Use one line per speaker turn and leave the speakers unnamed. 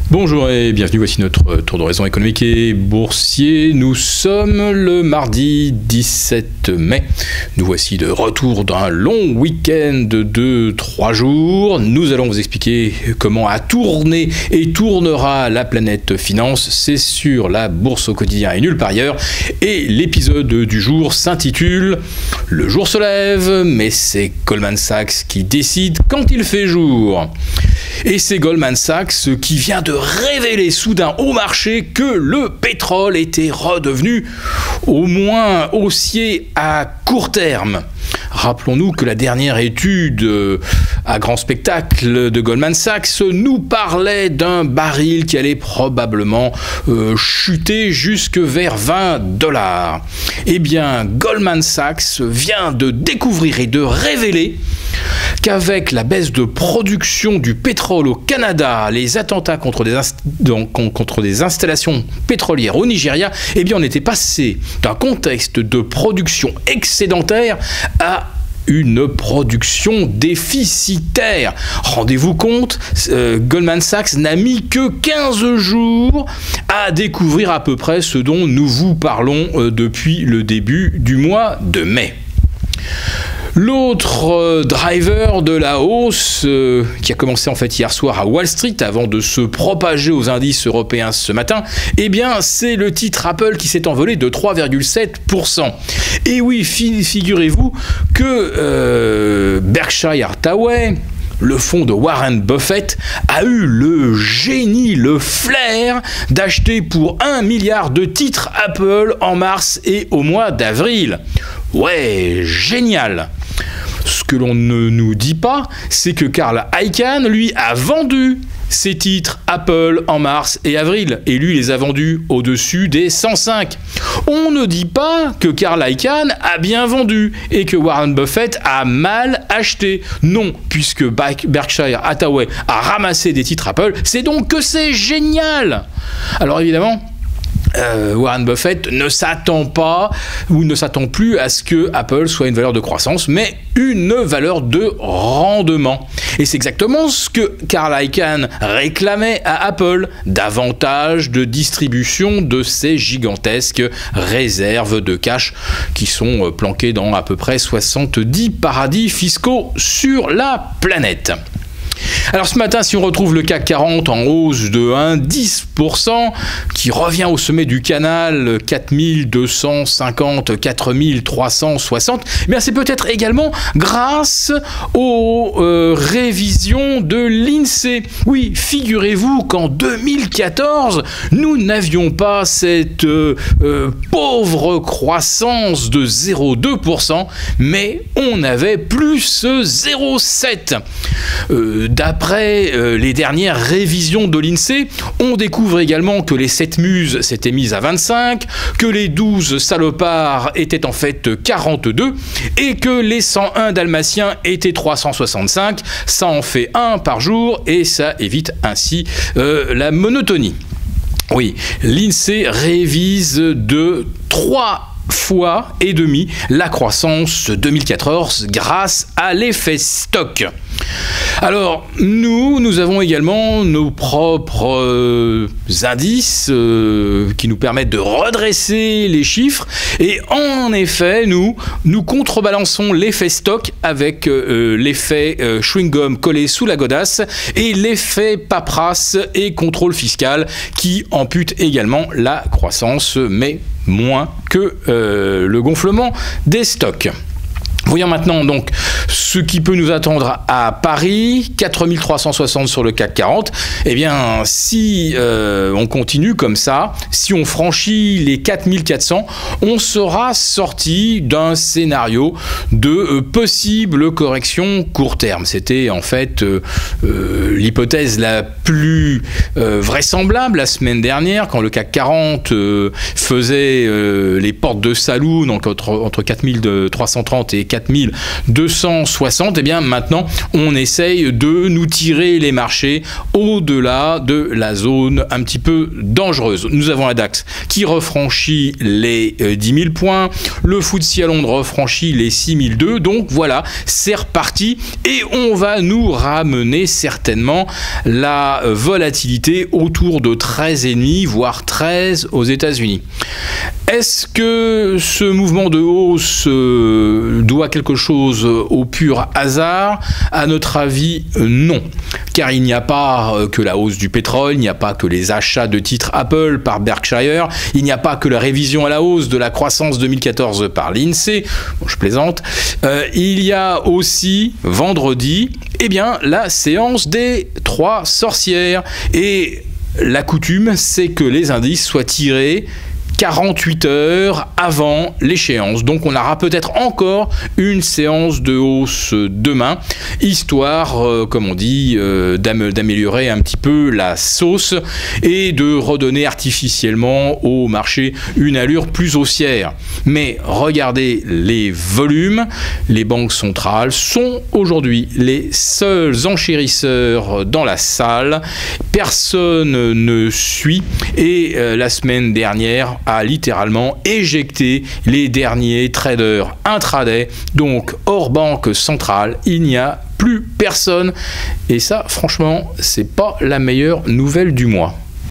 Bonjour et bienvenue, voici notre tour d'horizon économique et boursier. Nous sommes le mardi 17 mai. Nous voici de retour d'un long week-end de 3 jours. Nous allons vous expliquer comment a tourné et tournera la planète finance. C'est sur la bourse au quotidien et nulle part ailleurs. Et l'épisode du jour s'intitule « Le jour se lève, mais c'est Goldman Sachs qui décide quand il fait jour ». Et c'est Goldman Sachs qui vient de révéler soudain au marché que le pétrole était redevenu au moins haussier à court terme. Rappelons-nous que la dernière étude à grand spectacle de Goldman Sachs nous parlait d'un baril qui allait probablement chuter jusque vers $20. Eh bien, Goldman Sachs vient de découvrir et de révéler qu'avec la baisse de production du pétrole au Canada, les attentats contre des installations pétrolières au Nigeria, eh bien on était passé d'un contexte de production excédentaire à une production déficitaire. Rendez-vous compte, Goldman Sachs n'a mis que 15 jours à découvrir à peu près ce dont nous vous parlons depuis le début du mois de mai. L'autre driver de la hausse, qui a commencé en fait hier soir à Wall Street avant de se propager aux indices européens ce matin, eh bien c'est le titre Apple qui s'est envolé de 3,7%. Et oui, figurez-vous que Berkshire Hathaway, le fonds de Warren Buffett, a eu le génie, le flair d'acheter pour 1 milliard de titres Apple en mars et au mois d'avril. Ouais, génial! Ce que l'on ne nous dit pas, c'est que Carl Icahn, lui, a vendu ses titres Apple en mars et avril. Et lui, les a vendus au-dessus des 105. On ne dit pas que Carl Icahn a bien vendu et que Warren Buffett a mal acheté. Non, puisque Berkshire Hathaway a ramassé des titres Apple, c'est donc que c'est génial. Alors évidemment, Warren Buffett ne s'attend pas ou ne s'attend plus à ce que Apple soit une valeur de croissance, mais une valeur de rendement. Et c'est exactement ce que Carl Icahn réclamait à Apple, davantage de distribution de ces gigantesques réserves de cash qui sont planquées dans à peu près 70 paradis fiscaux sur la planète. Alors ce matin, si on retrouve le CAC 40 en hausse de 1,10%, qui revient au sommet du canal 4250, 4360, eh bien c'est peut-être également grâce aux révisions de l'INSEE. Oui, figurez-vous qu'en 2014, nous n'avions pas cette pauvre croissance de 0,2%, mais on avait plus 0,7%. D'après les dernières révisions de l'INSEE, on découvre également que les 7 muses s'étaient mises à 25, que les 12 salopards étaient en fait 42 et que les 101 dalmatiens étaient 365. Ça en fait un par jour et ça évite ainsi la monotonie. Oui, l'INSEE révise de 3 fois et demi la croissance 2014 grâce à l'effet stock. Alors, nous avons également nos propres indices qui nous permettent de redresser les chiffres. Et en effet, nous contrebalançons l'effet stock avec l'effet chewing-gum collé sous la godasse et l'effet paperasse et contrôle fiscal qui ampute également la croissance, mais moins que le gonflement des stocks. Voyons maintenant donc ce qui peut nous attendre à Paris, 4360 sur le CAC 40. Eh bien, si on continue comme ça, si on franchit les 4400, on sera sorti d'un scénario de possible correction court terme. C'était en fait l'hypothèse la plus vraisemblable la semaine dernière, quand le CAC 40 faisait les portes de saloon entre 4330 et 24 260, et bien maintenant on essaye de nous tirer les marchés au-delà de la zone un petit peu dangereuse. Nous avons la DAX qui refranchit les 10 000 points, le FTSE à Londres refranchit les 6 002, donc voilà, c'est reparti et on va nous ramener certainement la volatilité autour de 13,5 voire 13 aux États-Unis. Est-ce que ce mouvement de hausse doit quelque chose au pur hasard? À notre avis, non. Car il n'y a pas que la hausse du pétrole, il n'y a pas que les achats de titres Apple par Berkshire, il n'y a pas que la révision à la hausse de la croissance 2014 par l'INSEE, bon, je plaisante, il y a aussi vendredi, eh bien, la séance des 3 sorcières. Et la coutume, c'est que les indices soient tirés 48 heures avant l'échéance. Donc on aura peut-être encore une séance de hausse demain, histoire, comme on dit, d'améliorer un petit peu la sauce et de redonner artificiellement au marché une allure plus haussière. Mais regardez les volumes, les banques centrales sont aujourd'hui les seuls enchérisseurs dans la salle, personne ne suit et la semaine dernière a littéralement éjecté les derniers traders intraday. Donc hors banque centrale, il n'y a plus personne. Et ça, franchement, c'est pas la meilleure nouvelle du mois.